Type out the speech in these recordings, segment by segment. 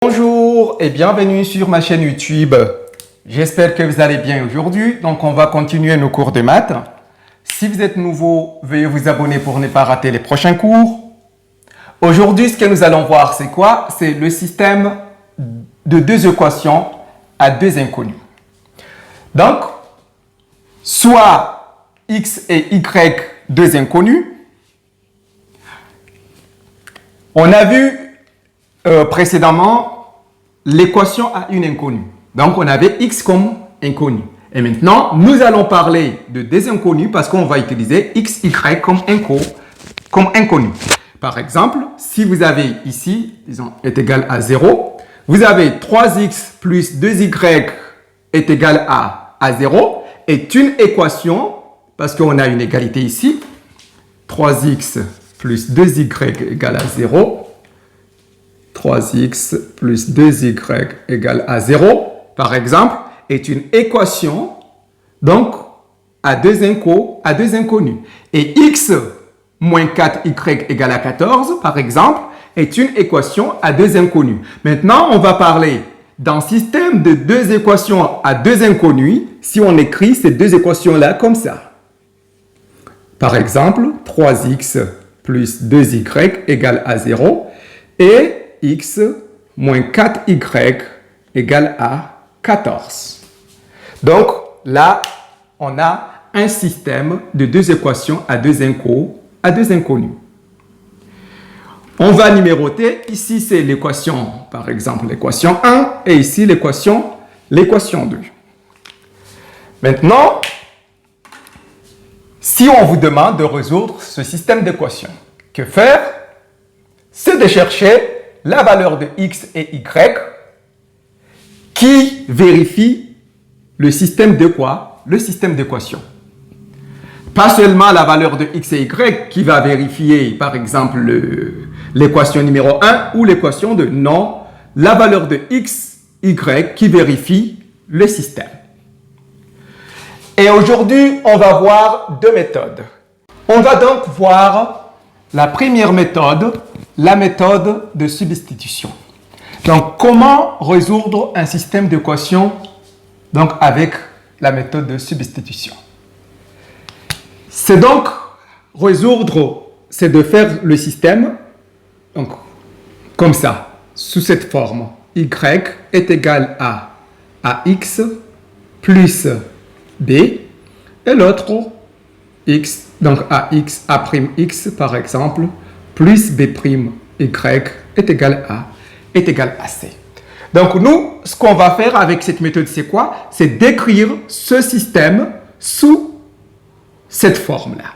Bonjour et bienvenue sur ma chaîne YouTube. J'espère que vous allez bien aujourd'hui. Donc, on va continuer nos cours de maths. Si vous êtes nouveau, veuillez vous abonner pour ne pas rater les prochains cours. Aujourd'hui, ce que nous allons voir, c'est quoi? C'est le système de deux équations à deux inconnus. Donc, soit x et y, deux inconnus. On a vu précédemment l'équation à une inconnue. Donc, on avait x comme inconnu. Et maintenant, nous allons parler de des inconnus parce qu'on va utiliser x, y comme inconnu. Par exemple, si vous avez ici, disons, est égal à 0, vous avez 3x plus 2y est égal à 0, est une équation, parce qu'on a une égalité ici, 3x plus 2y égale à 0, 3x plus 2y égale à 0, par exemple, est une équation, donc, à deux inconnus. Et x moins 4y égale à 14, par exemple, est une équation à deux inconnus. Maintenant, on va parler d'un système de deux équations à deux inconnus si on écrit ces deux équations-là comme ça. Par exemple, 3x plus 2y égale à 0 et x moins 4y égale à 14. Donc, là, on a un système de deux équations à deux inconnus. On va numéroter. Ici, c'est l'équation, par exemple, l'équation 1 et ici, l'équation 2. Maintenant, si on vous demande de résoudre ce système d'équations, que faire? C'est de chercher la valeur de x et y qui vérifie le système de quoi? Le système d'équation. Pas seulement la valeur de x et y qui va vérifier, par exemple, l'équation numéro 1 ou l'équation 2. Non, la valeur de x, y qui vérifie le système. Et aujourd'hui, on va voir deux méthodes. On va donc voir la première méthode, la méthode de substitution. Donc, comment résoudre un système d'équations donc avec la méthode de substitution? C'est donc résoudre, c'est de faire le système donc, comme ça, sous cette forme. Y est égal à ax plus b et l'autre x, donc ax, a'x par exemple, plus b' y est égal à c. Donc nous, ce qu'on va faire avec cette méthode, c'est quoi? C'est d'écrire ce système sous cette forme-là.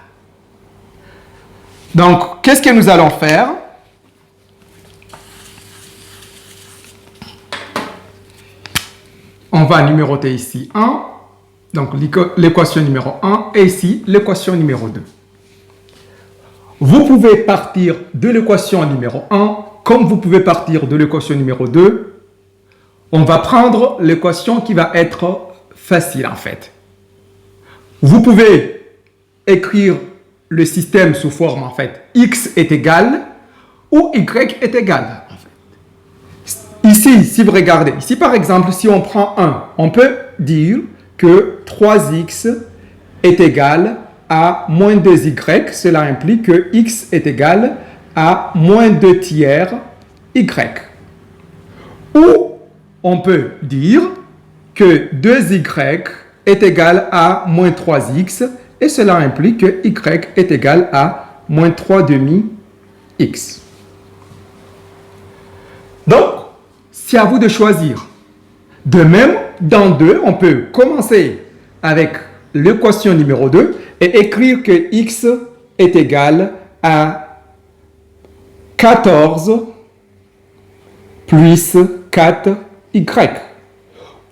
Donc, qu'est-ce que nous allons faire? On va numéroter ici 1, donc l'équation numéro 1, et ici l'équation numéro 2. Vous pouvez partir de l'équation numéro 1, comme vous pouvez partir de l'équation numéro 2. On va prendre l'équation qui va être facile en fait. Vous pouvez écrire le système sous forme en fait x est égal ou y est égal. En fait. Ici, si vous regardez, ici par exemple, si on prend 1, on peut dire que 3x est égal à moins 2y. Cela implique que x est égal à moins 2 tiers y. Ou on peut dire que 2y est égal à moins 3x et cela implique que y est égal à moins 3 demi x. Donc, c'est à vous de choisir. De même, dans 2, on peut commencer avec l'équation numéro 2 et écrire que x est égal à 14 plus 4y.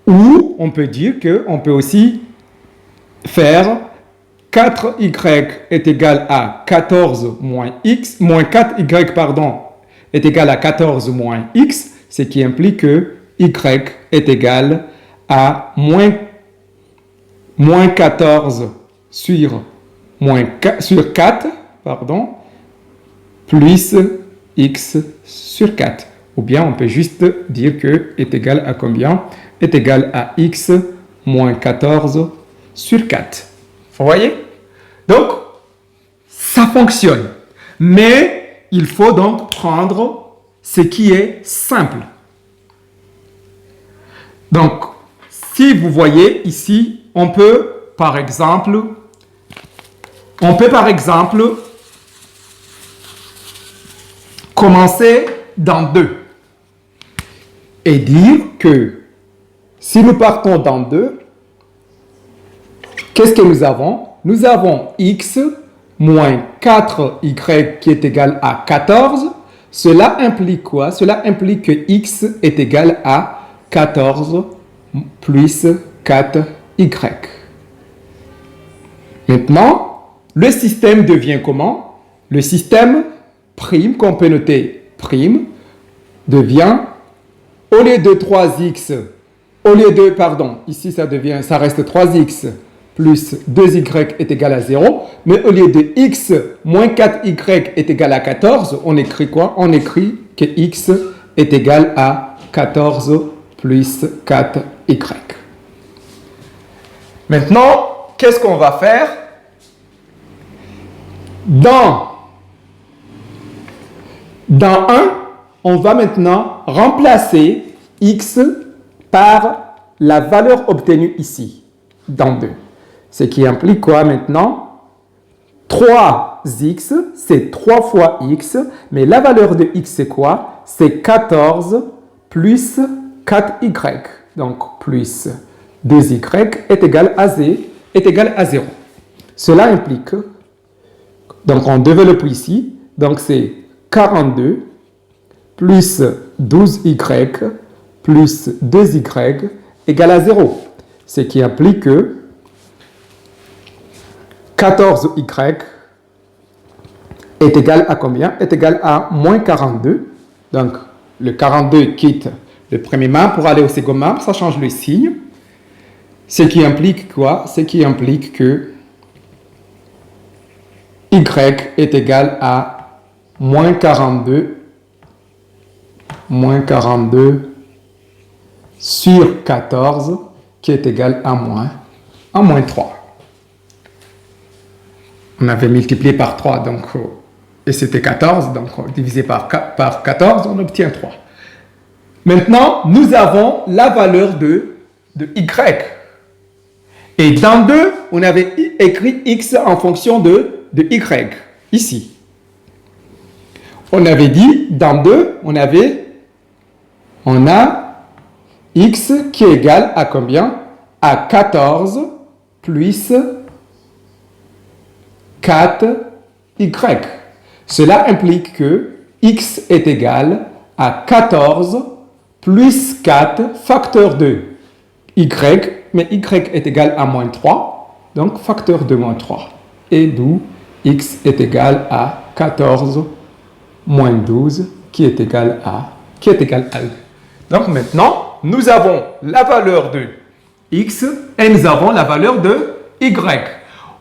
Ou on peut dire qu'on peut aussi faire 4y est égal à 14 moins x, moins 4y, pardon, est égal à 14 moins x, ce qui implique que y est égal à moins 14 sur 4, pardon, plus x sur 4. ou bien on peut juste dire que est égal à combien? Est égal à x moins 14 sur 4. Vous voyez? Donc, ça fonctionne. Mais il faut donc prendre ce qui est simple. Donc, si vous voyez ici, on peut par exemple commencer dans 2 et dire que si nous partons dans 2, qu'est-ce que nous avons? Nous avons x moins 4y qui est égal à 14. Cela implique quoi? Cela implique que x est égal à 14 plus 4y. Maintenant, le système devient comment? Le système prime, qu'on peut noter prime, devient, au lieu de 3x, ici ça reste 3x plus 2y est égal à 0, mais au lieu de x moins 4y est égal à 14, on écrit quoi? On écrit que x est égal à 14 plus 4y. Maintenant, qu'est-ce qu'on va faire? Dans 1, on va maintenant remplacer x par la valeur obtenue ici, dans 2. Ce qui implique quoi maintenant? 3x, c'est 3 fois x, mais la valeur de x, c'est quoi? C'est 14 plus 4y. Donc, plus 2y est égal à 0. Cela implique, donc on développe ici, donc c'est 42 plus 12y plus 2y égale à 0. Ce qui implique que 14y est égal à combien? Est égal à moins 42. Donc, le 42 quitte le premier membre pour aller au second membre, ça change le signe. Ce qui implique quoi? Ce qui implique que y est égal à moins 42 sur 14 qui est égal à moins 3. On avait multiplié par 3, donc, et c'était 14, donc divisé par 14, on obtient 3. Maintenant, nous avons la valeur de y. Et dans 2, on avait écrit x en fonction de y, ici. On avait dit, dans 2, on a x qui est égal à combien? À 14 plus 4y. Cela implique que x est égal à 14 plus 4 facteur de y, mais y est égal à moins 3, donc facteur de moins 3. Et d'où x est égal à 14 moins 12 qui est égal à 2. Donc maintenant, nous avons la valeur de x et nous avons la valeur de y.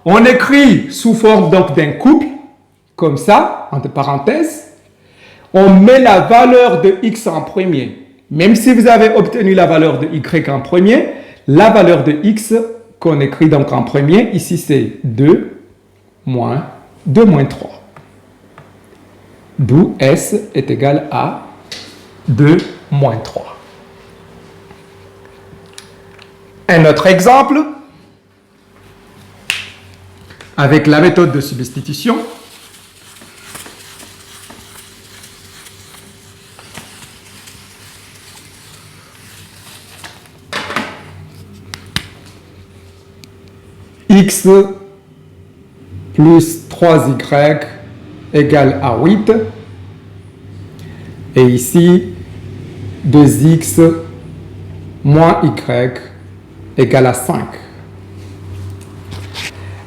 On écrit sous forme donc d'un couple, comme ça, entre parenthèses. On met la valeur de x en premier. Même si vous avez obtenu la valeur de y en premier, la valeur de x qu'on écrit donc en premier, ici c'est 2 moins 3. D'où s est égal à 2 moins 3. Un autre exemple, avec la méthode de substitution. X plus 3y égale à 8. Et ici, 2x moins y égale à 5.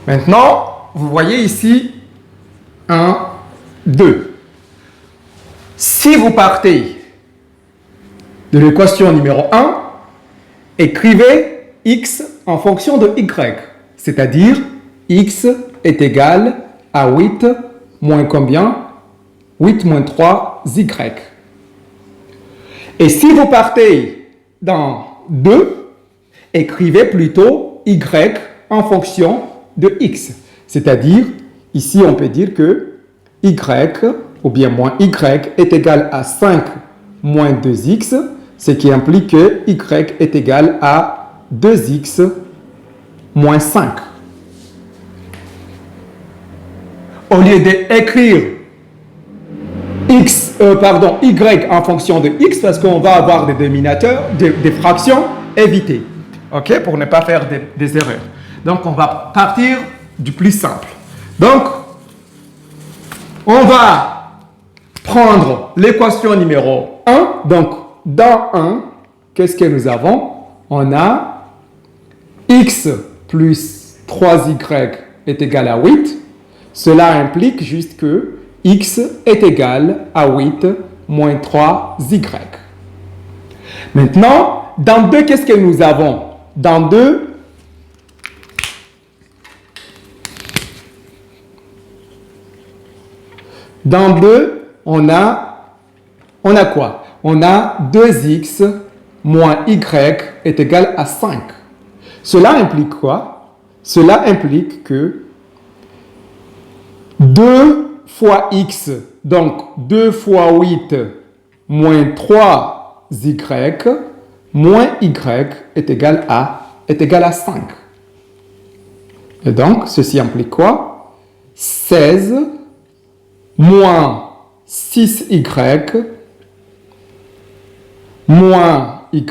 Maintenant, vous voyez ici 1, 2. Si vous partez de l'équation numéro 1, écrivez x en fonction de y. C'est-à-dire, x est égal à 8 moins combien? 8 moins 3y. Et si vous partez dans 2, écrivez plutôt y en fonction de x. C'est-à-dire, ici on peut dire que y, ou bien moins y, est égal à 5 moins 2x, ce qui implique que y est égal à 2x moins 5. Au lieu d'écrire y en fonction de x, parce qu'on va avoir des dénominateurs, des fractions, évitez. OK? Pour ne pas faire des erreurs. Donc, on va partir du plus simple. Donc, on va prendre l'équation numéro 1. Donc, dans 1, qu'est-ce que nous avons? On a x plus 3y est égal à 8. Cela implique juste que x est égal à 8 moins 3y. Maintenant, dans 2, qu'est-ce que nous avons? Dans 2, on a quoi? On a 2x moins y est égal à 5. Cela implique quoi? Cela implique que 2 fois x, donc 2 fois 8 moins 3y moins y est égal à 5. Et donc, ceci implique quoi? 16 moins 6y moins y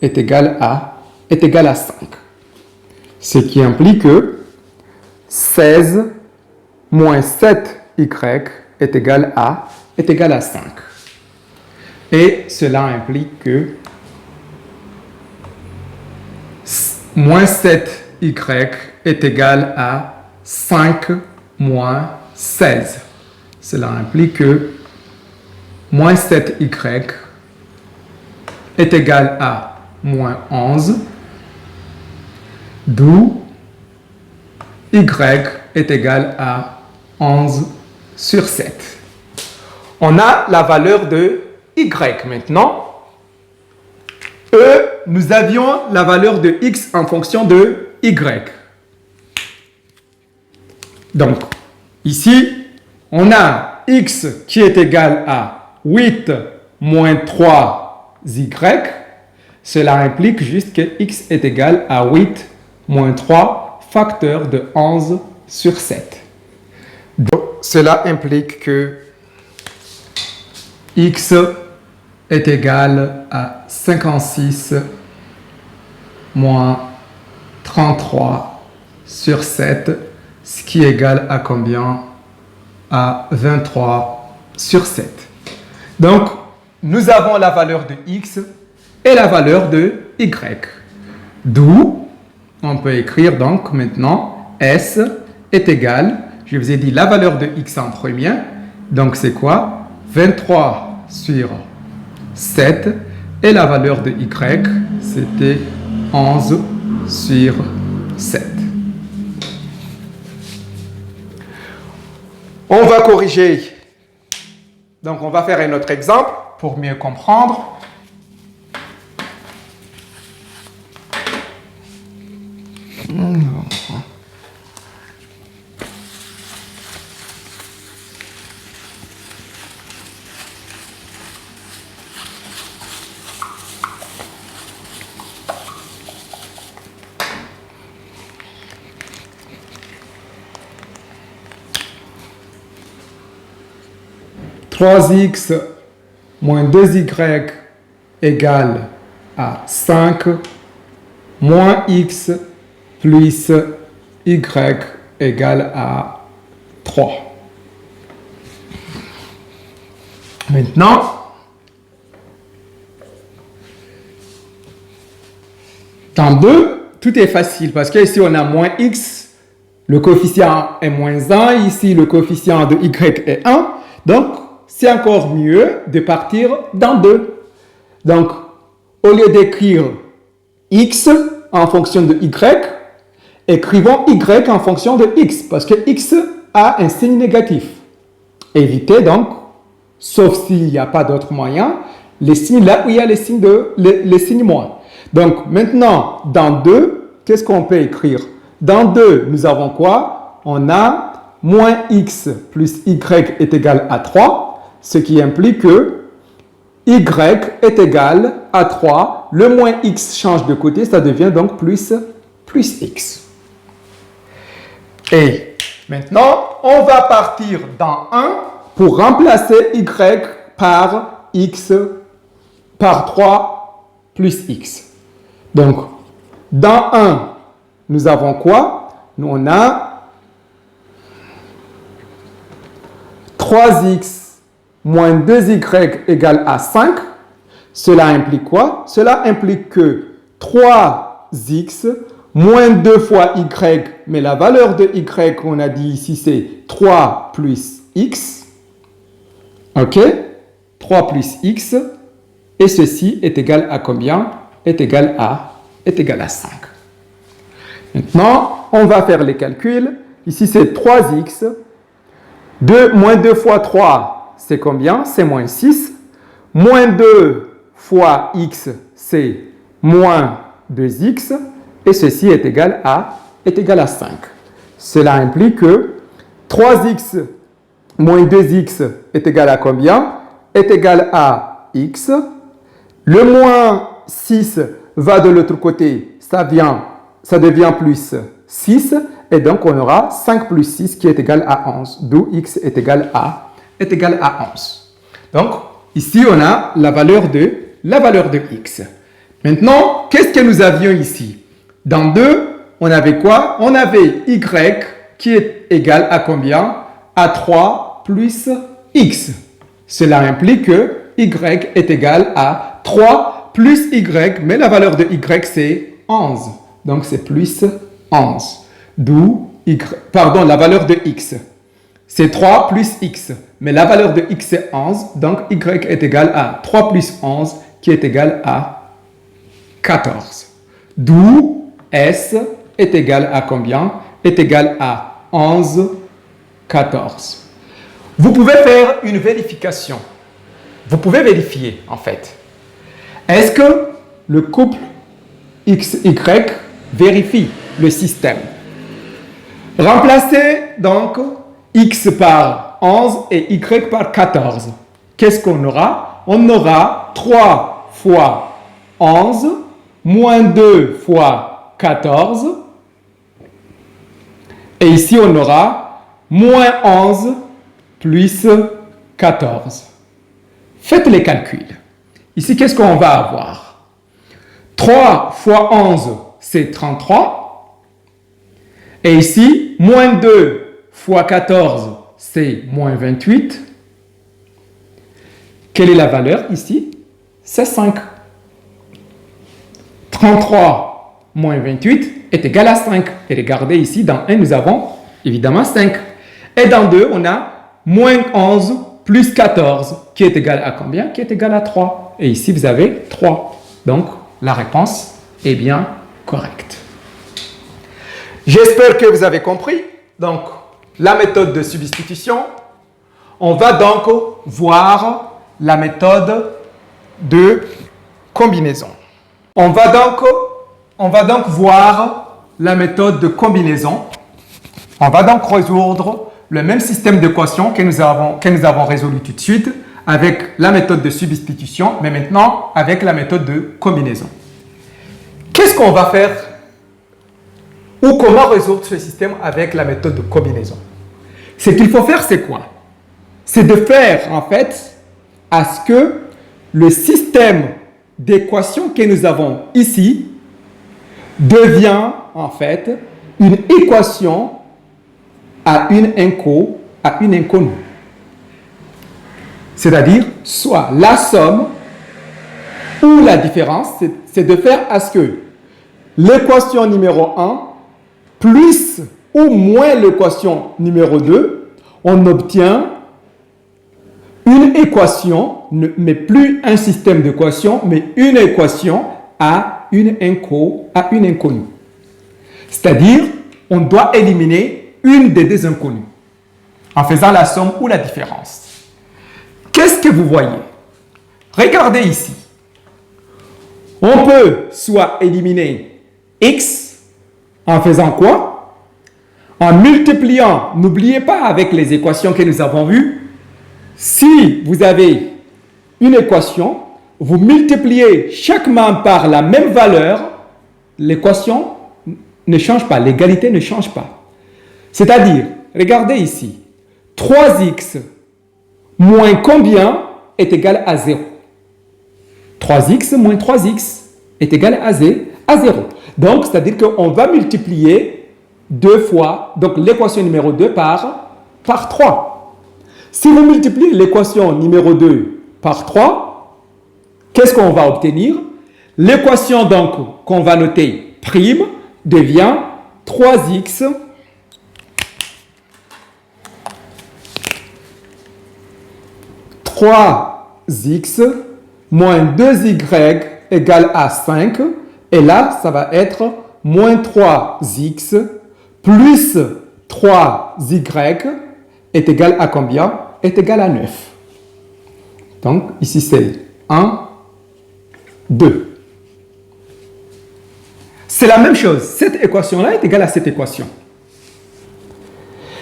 est égal à 5. Ce qui implique que 16 moins 7y est égal à 5. Et cela implique que moins 7y est égal à 5 moins 16. Cela implique que moins 7y est égal à moins 11, d'où y est égal à 11 sur 7. On a la valeur de y maintenant. Nous avions la valeur de x en fonction de y. Donc, ici, on a x qui est égal à 8 moins 3y. Cela implique juste que x est égal à 8 moins 3 facteur de 11 sur 7. Donc, cela implique que x est égal à 56 moins 33 sur 7, ce qui est égal à combien? À 23 sur 7. Donc, nous avons la valeur de x et la valeur de y. D'où, on peut écrire donc maintenant S est égal, je vous ai dit la valeur de x en premier, donc c'est quoi? 23 sur 7, et la valeur de y, c'était 11 sur 7. On va corriger. Donc, on va faire un autre exemple pour mieux comprendre. Trois x moins 2y égale à 5 moins x plus y égale à 3. Maintenant, dans 2, tout est facile parce qu'ici on a moins x, le coefficient est moins 1, ici le coefficient de y est 1, donc c'est encore mieux de partir dans 2. Donc, au lieu d'écrire x en fonction de y, écrivons y en fonction de x, parce que x a un signe négatif. Évitez donc, sauf s'il n'y a pas d'autre moyen, les signes là où il y a les signes moins. Donc maintenant, dans 2, qu'est-ce qu'on peut écrire? Dans 2, nous avons quoi? On a moins x plus y est égal à 3, ce qui implique que y est égal à 3. Le moins x change de côté, ça devient donc plus x. Et maintenant, on va partir dans 1 pour remplacer y par x par 3 plus x. Donc, dans 1, nous avons quoi? Nous, on a 3x moins 2y égale à 5. Cela implique quoi? Cela implique que 3x moins 2 fois y, mais la valeur de y qu'on a dit ici, c'est 3 plus x. OK? 3 plus x. Et ceci est égal à combien? Est égal à 5. Maintenant, on va faire les calculs. Ici, c'est 3x. Moins 2 fois 3, c'est combien? C'est moins 6. Moins 2 fois x, c'est moins 2x. Et ceci est égal à 5. Cela implique que 3x moins 2x est égal à combien? Est égal à x. Le moins 6 va de l'autre côté, ça devient plus 6. Et donc, on aura 5 plus 6 qui est égal à 11, d'où x est égal à 11. Donc, ici, on a la valeur de x. Maintenant, qu'est-ce que nous avions ici? Dans 2, on avait quoi? On avait y qui est égal à combien? À 3 plus x. Cela implique que y est égal à 3 plus y, mais la valeur de y, c'est 11. Donc, c'est plus 11. D'où la valeur de x. C'est 3 plus x. Mais la valeur de x, c'est 11. Donc, y est égal à 3 plus 11, qui est égal à 14. D'où s est égal à combien? Est égal à 11, 14. Vous pouvez faire une vérification. Vous pouvez vérifier, en fait. Est-ce que le couple x-y vérifie le système? Remplacez donc x par 11 et y par 14. Qu'est-ce qu'on aura? On aura 3 fois 11 moins 2 fois 14. Et ici, on aura moins 11 plus 14. Faites les calculs. Ici, qu'est-ce qu'on va avoir? 3 fois 11, c'est 33. Et ici, moins 2 fois 14, c'est moins 28. Quelle est la valeur ici? C'est 5. 33 moins 28 est égal à 5. Et regardez ici, dans 1, nous avons évidemment 5. Et dans 2, on a moins 11 plus 14, qui est égal à combien? Qui est égal à 3. Et ici, vous avez 3. Donc, la réponse est bien correcte. J'espère que vous avez compris. Donc, la méthode de substitution. On va donc voir la méthode de combinaison. On va donc voir la méthode de combinaison. On va donc résoudre le même système d'équations que nous avons résolu tout de suite avec la méthode de substitution, mais maintenant avec la méthode de combinaison. Qu'est-ce qu'on va faire ou comment résoudre ce système avec la méthode de combinaison? Ce qu'il faut faire, c'est quoi? C'est de faire, en fait, à ce que le système d'équations que nous avons ici devient, en fait, une équation à une inconnue. C'est-à-dire, soit la somme ou la différence, c'est de faire à ce que l'équation numéro 1 plus ou moins l'équation numéro 2, on obtient une équation, mais plus un système d'équations, mais une équation à une inconnue. C'est-à-dire, on doit éliminer une des deux inconnues en faisant la somme ou la différence. Qu'est-ce que vous voyez? Regardez ici. On peut soit éliminer x en faisant quoi? En multipliant, n'oubliez pas avec les équations que nous avons vues, si vous avez une équation, vous multipliez chaque membre par la même valeur, l'équation ne change pas, l'égalité ne change pas. C'est-à-dire, regardez ici, 3x moins combien est égal à 0? 3x moins 3x est égal à 0. Donc, c'est-à-dire qu'on va multiplier deux fois, donc l'équation numéro 2 par 3. Si vous multipliez l'équation numéro 2 par 3, qu'est-ce qu'on va obtenir? L'équation donc qu'on va noter prime devient 3x moins 2y égale à 5. Et là, ça va être moins 3x plus 3y est égal à combien? Est égal à 9. Donc, ici, c'est 1, 2. C'est la même chose. Cette équation-là est égale à cette équation.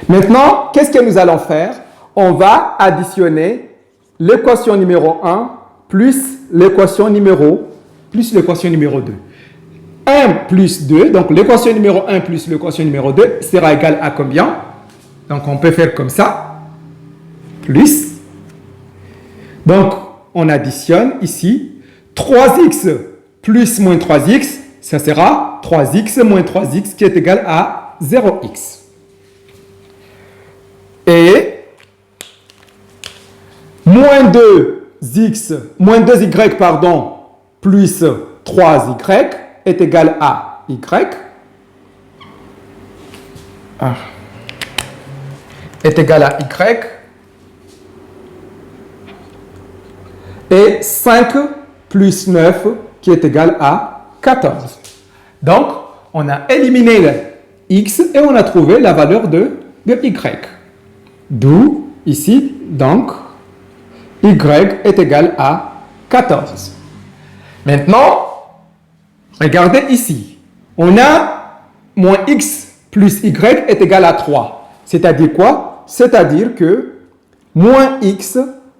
Maintenant, qu'est-ce que nous allons faire? On va additionner l'équation numéro 1 plus l'équation numéro 2. 1 plus 2, donc l'équation numéro 1 plus l'équation numéro 2 sera égal à combien? Donc, on peut faire comme ça. Plus. Donc, on additionne ici 3x plus moins 3x, ça sera 3x moins 3x qui est égal à 0x. Et moins 2y plus 3y est égal à y. Est égal à y. Et 5 plus 9 qui est égal à 14. Donc, on a éliminé le x et on a trouvé la valeur de y. D'où, ici, donc, y est égal à 14. Maintenant, regardez ici. On a moins x plus y est égal à 3. C'est-à-dire quoi? C'est-à-dire que moins x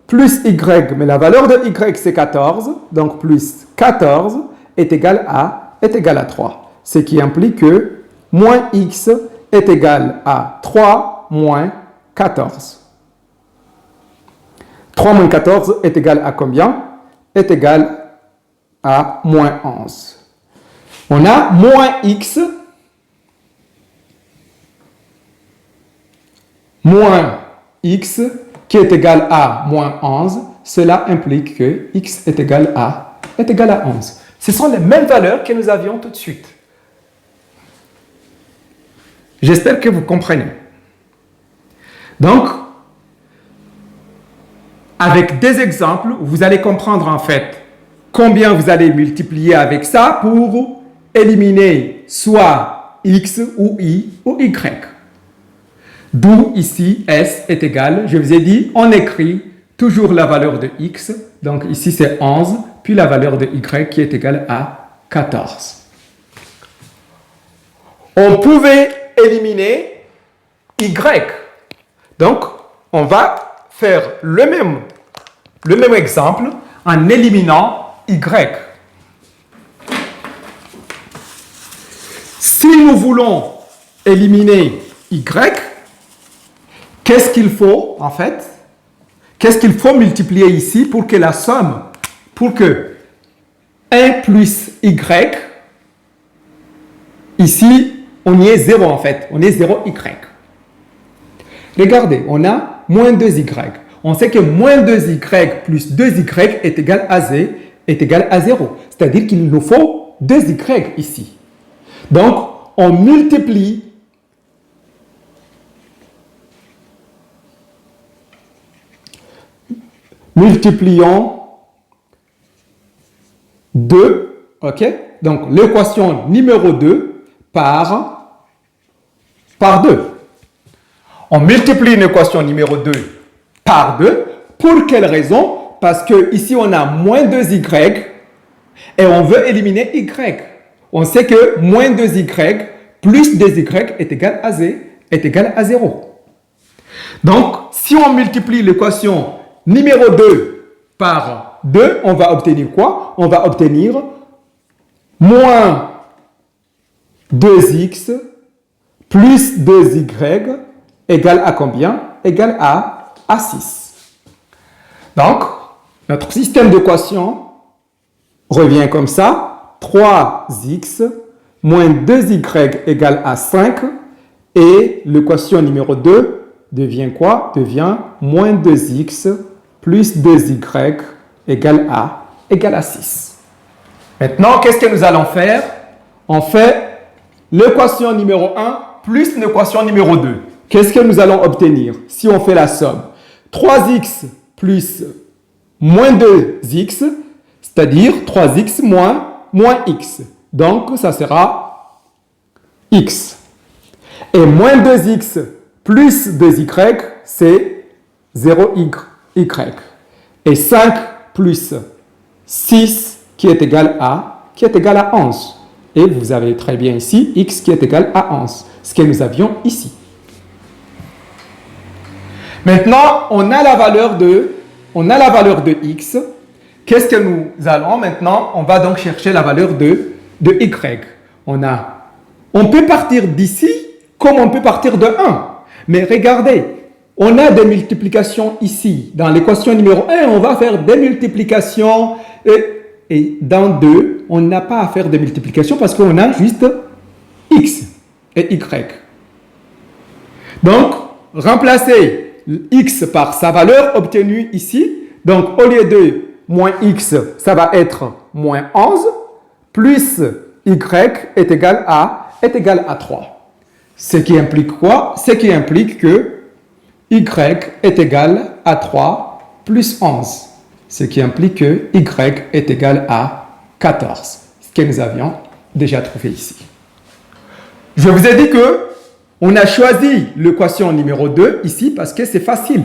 plus y, mais la valeur de y c'est 14, donc plus 14 est égal à 3. Ce qui implique que moins x est égal à 3 moins 14. 3 moins 14 est égal à combien? Est égal à moins 11. On a moins x qui est égal à moins 11. Cela implique que x est égal à 11. Ce sont les mêmes valeurs que nous avions tout de suite. J'espère que vous comprenez. Donc, avec des exemples, vous allez comprendre en fait combien vous allez multiplier avec ça pour éliminer soit x ou y ou y. D'où ici s est égal, je vous ai dit, on écrit toujours la valeur de x, donc ici c'est 11, puis la valeur de y qui est égale à 14. On pouvait éliminer y. Donc, on va faire le même exemple en éliminant y. Si nous voulons éliminer y, qu'est-ce qu'il faut en fait? Qu'est-ce qu'il faut multiplier ici pour que la somme, pour que 1 plus y, ici, on y est 0 en fait, on est 0y. Regardez, on a moins 2y. On sait que moins 2y plus 2y est égal à 0. C'est-à-dire qu'il nous faut 2y ici. Donc, on multiplie multiplions 2, ok? Donc, l'équation numéro 2 par 2. On multiplie une équation numéro 2 par 2. Pour quelle raison? parce que ici on a moins 2y et on veut éliminer y. On sait que moins 2y plus 2y est égal à 0. Donc, si on multiplie l'équation numéro 2 par 2, on va obtenir quoi? On va obtenir moins 2x plus 2y égale à combien? Égale à 6. Donc, notre système d'équation revient comme ça. 3x moins 2y égale à 5. Et l'équation numéro 2 devient quoi? Devient moins 2x plus 2y égale à 6. Maintenant, qu'est-ce que nous allons faire? On fait l'équation numéro 1 plus l'équation numéro 2. Qu'est-ce que nous allons obtenir si on fait la somme? 3x plus moins 2x, c'est-à-dire 3x moins x. Donc, ça sera x. Et moins 2x plus 2y, c'est 0y. Et 5 plus 6 qui est égal à 11. Et vous avez très bien ici x qui est égal à 11, ce que nous avions ici. Maintenant, on a la valeur de x. Qu'est-ce que nous allons maintenant? On va donc chercher la valeur de y. On peut partir d'ici comme on peut partir de 1. Mais regardez, on a des multiplications ici. Dans l'équation numéro 1, on va faire des multiplications. Et dans 2, on n'a pas à faire de multiplication parce qu'on a juste x et y. Donc, remplacez x par sa valeur obtenue ici. Donc, au lieu de moins x, ça va être moins 11, plus y est égal à 3. Ce qui implique quoi? Ce qui implique que y est égal à 3 plus 11. Ce qui implique que y est égal à 14. Ce que nous avions déjà trouvé ici. Je vous ai dit que on a choisi l'équation numéro 2 ici parce que c'est facile.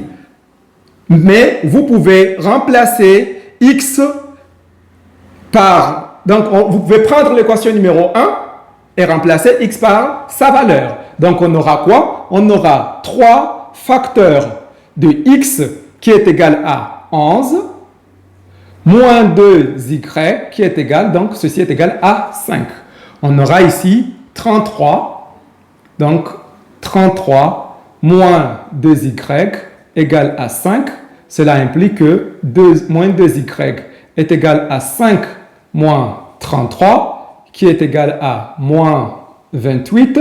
Mais vous pouvez remplacer x par... Donc, vous pouvez prendre l'équation numéro 1 et remplacer x par sa valeur. Donc, on aura quoi? On aura 3 facteurs de x qui est égal à 11 moins 2y qui est égal, donc ceci est égal à 5. On aura ici 33, donc 33 moins 2y égale à 5. Cela implique que moins 2y est égal à 5 moins 33, qui est égal à moins 28,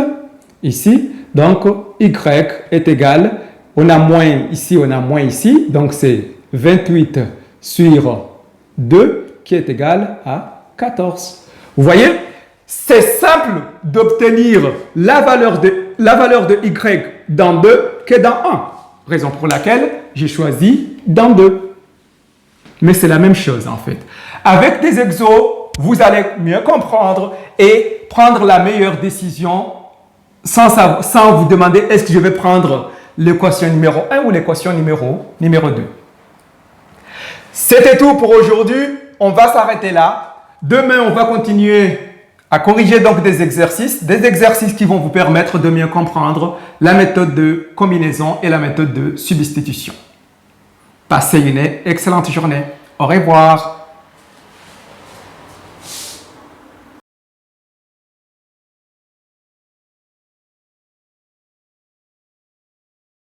ici. Donc, y est égal, on a moins ici, donc c'est 28 sur 2, qui est égal à 14. Vous voyez, c'est simple d'obtenir la valeur de y dans 2 que dans 1. Raison pour laquelle j'ai choisi dans 2. Mais c'est la même chose en fait. Avec des exos, vous allez mieux comprendre et prendre la meilleure décision sans vous demander est-ce que je vais prendre l'équation numéro 1 ou l'équation numéro 2. C'était tout pour aujourd'hui. On va s'arrêter là. Demain, on va continuer à corriger donc des exercices qui vont vous permettre de mieux comprendre la méthode de combinaison et la méthode de substitution. Passez une excellente journée. Au revoir.